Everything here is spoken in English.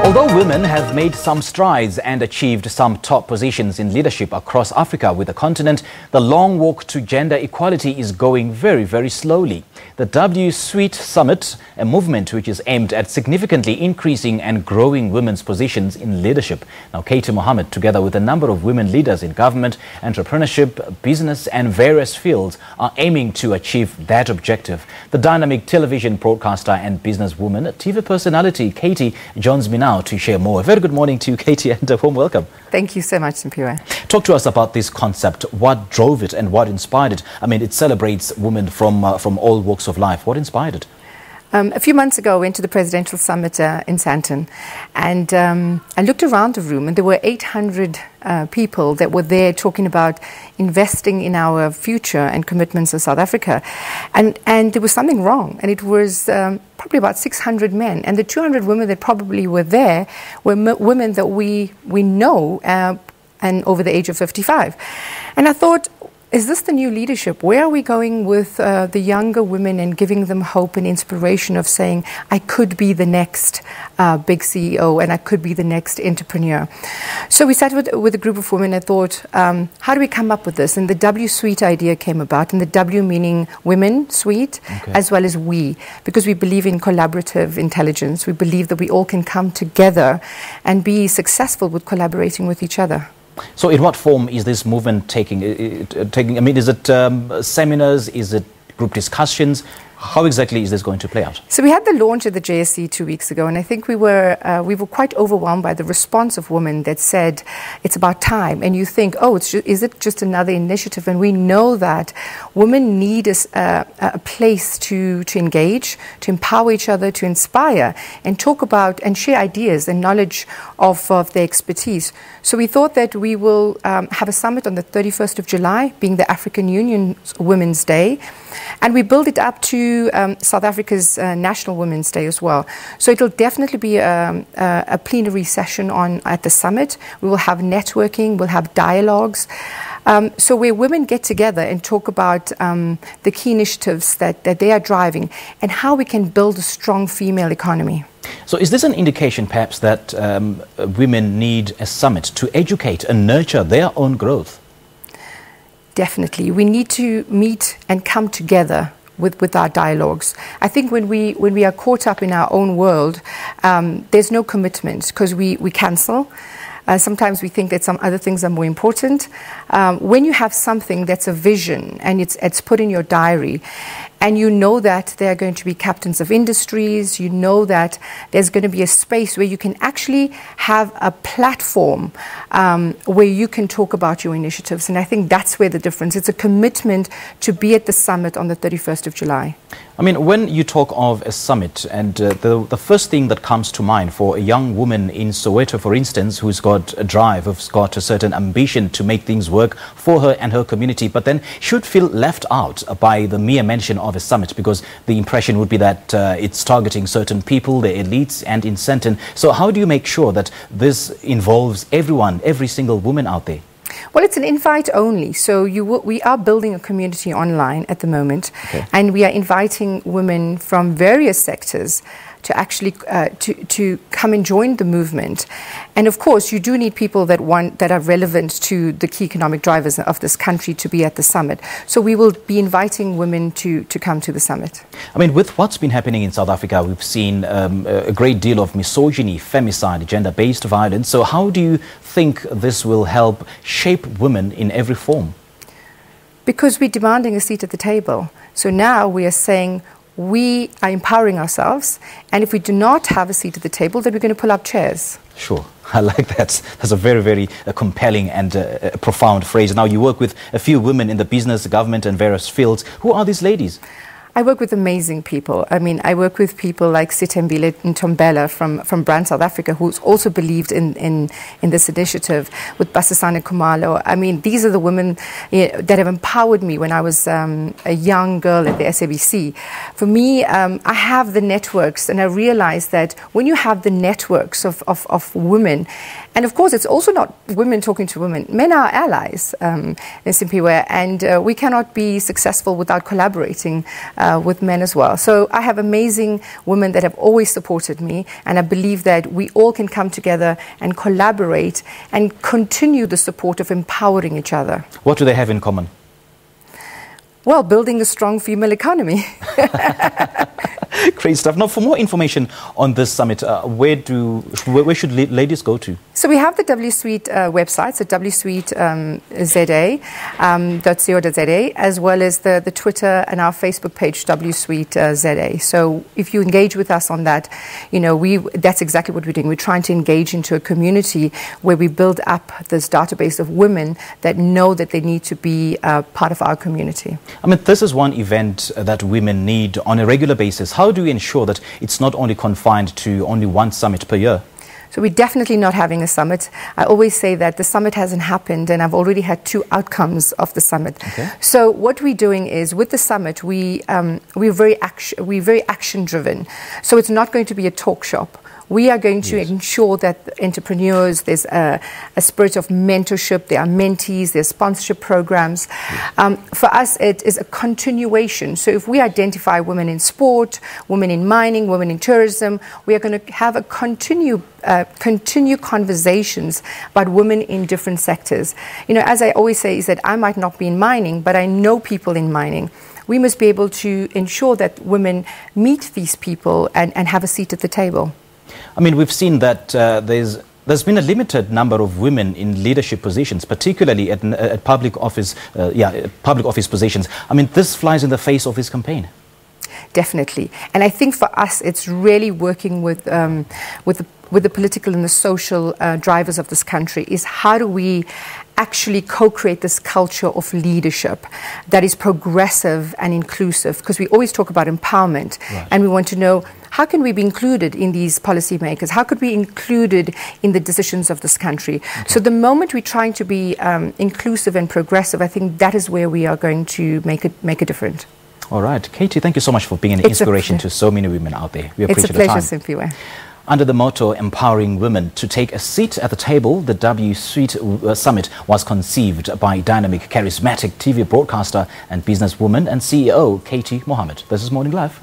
Although women have made some strides and achieved some top positions in leadership across Africa with the continent, the long walk to gender equality is going very, very slowly. The W-Suite Summit, a movement which is aimed at significantly increasing and growing women's positions in leadership. Now, Mohamed, together with a number of women leaders in government, entrepreneurship, business and various fields, are aiming to achieve that objective. The dynamic television broadcaster and businesswoman, TV personality Katie joins me now to share more. A very good morning to you, Katie, and a warm welcome. Thank you so much, Simpiwe. Talk to us about this concept. What drove it and what inspired it? I mean, it celebrates women from all walks of life. What inspired it? A few months ago, I went to the presidential summit in Sandton, and I looked around the room, and there were 800 people that were there talking about investing in our future and commitments of South Africa. And there was something wrong, and it was probably about 600 men. And the 200 women that probably were there were women that we know and over the age of 55. And I thought, is this the new leadership? Where are we going with the younger women and giving them hope and inspiration of saying, I could be the next big CEO and I could be the next entrepreneur? So we sat with a group of women and thought, how do we come up with this? And the W-Suite idea came about, and the W meaning women, suite, as well as we, because we believe in collaborative intelligence. We believe that we all can come together and be successful with collaborating with each other. So in what form is this movement taking? I mean, is it seminars? Is it group discussions? How exactly is this going to play out? So we had the launch at the JSC 2 weeks ago, and I think we were quite overwhelmed by the response of women that said it's about time. And you think, oh, is it just another initiative? And we know that women need a place to engage, to empower each other, to inspire, and talk about and share ideas and knowledge of their expertise. So we thought that we will have a summit on the 31st of July, being the African Union's Women's Day, and we build it up to South Africa's National Women's Day as well. So it'll definitely be a plenary session at the summit. We will have networking, we'll have dialogues. So where women get together and talk about the key initiatives that they are driving and how we can build a strong female economy. So is this an indication perhaps that women need a summit to educate and nurture their own growth? Definitely. We need to meet and come together with our dialogues. I think when we are caught up in our own world, there's no commitment because we cancel. Sometimes we think that some other things are more important. When you have something that's a vision and it's put in your diary, and you know that there are going to be captains of industries, you know that there's going to be a space where you can actually have a platform where you can talk about your initiatives. And I think that's where the difference. It's a commitment to be at the summit on the 31st of July. I mean, when you talk of a summit, and the first thing that comes to mind for a young woman in Soweto, for instance, who's got a drive, who's got a certain ambition to make things work for her and her community, but then should feel left out by the mere mention of a summit, because the impression would be that it's targeting certain people, the elites, and in Sandton. So how do you make sure that this involves everyone, every single woman out there? Well, it's an invite only. So we are building a community online at the moment, and we are inviting women from various sectors to actually to come and join the movement. And of course, you do need people that are relevant to the key economic drivers of this country to be at the summit. So we will be inviting women to come to the summit. I mean, with what's been happening in South Africa, we've seen a great deal of misogyny, femicide, gender-based violence. So how do you think this will help shape women in every form? Because we're demanding a seat at the table. So now we are saying, we are empowering ourselves, and if we do not have a seat at the table, then we're going to pull up chairs. Sure. I like that. That's a very, very compelling and profound phrase. Now, you work with a few women in the business, government, and various fields. Who are these ladies? I work with amazing people. I mean, I work with people like Sitembile Ntombela from Brand South Africa, who's also believed in this initiative, with Basisane Kumalo. I mean, these are the women that have empowered me when I was a young girl at the SABC. For me, I have the networks, and I realize that when you have the networks of women, and of course, it's also not women talking to women. Men are allies, in Simpiwe, and we cannot be successful without collaborating with men as well. So I have amazing women that have always supported me, and I believe that we all can come together and collaborate and continue the support of empowering each other. What do they have in common? Well, building a strong female economy. Great stuff. Now, for more information on this summit, where should ladies go to? So we have the W Suite website, so wsuiteZA.co.za, as well as the Twitter and our Facebook page, W Suite ZA. So if you engage with us on that, you know, that's exactly what we're doing. We're trying to engage into a community where we build up this database of women that know that they need to be part of our community. I mean, this is one event that women need on a regular basis. How do we ensure that it's not only confined to only one summit per year? So we're definitely not having a summit. I always say that the summit hasn't happened, and I've already had 2 outcomes of the summit. Okay. So what we're doing is, with the summit, we're very action driven. So it's not going to be a talk shop. We are going to ensure that entrepreneurs, there's a spirit of mentorship, there are mentees, there's sponsorship programs. For us, it is a continuation. So if we identify women in sport, women in mining, women in tourism, we are going to have a continue conversations about women in different sectors. You know, as I always say, is that I might not be in mining, but I know people in mining. We must be able to ensure that women meet these people and have a seat at the table. I mean, we've seen that there's been a limited number of women in leadership positions, particularly at public office positions. I mean, this flies in the face of this campaign. Definitely. And I think for us, it's really working with the political and the social drivers of this country, is how do we actually co-create this culture of leadership that is progressive and inclusive, because we always talk about empowerment, and we want to know, how can we be included in these policymakers? How could we be included in the decisions of this country? Okay. So the moment we're trying to be inclusive and progressive, I think that is where we are going to make a difference. All right. Katie, thank you so much for being an inspiration to so many women out there. We appreciate the time. It's a pleasure, Simpiwe. Under the motto, empowering women to take a seat at the table, the W Suite Summit was conceived by dynamic, charismatic TV broadcaster and businesswoman and CEO, Katie Mohamed. This is Morning Live.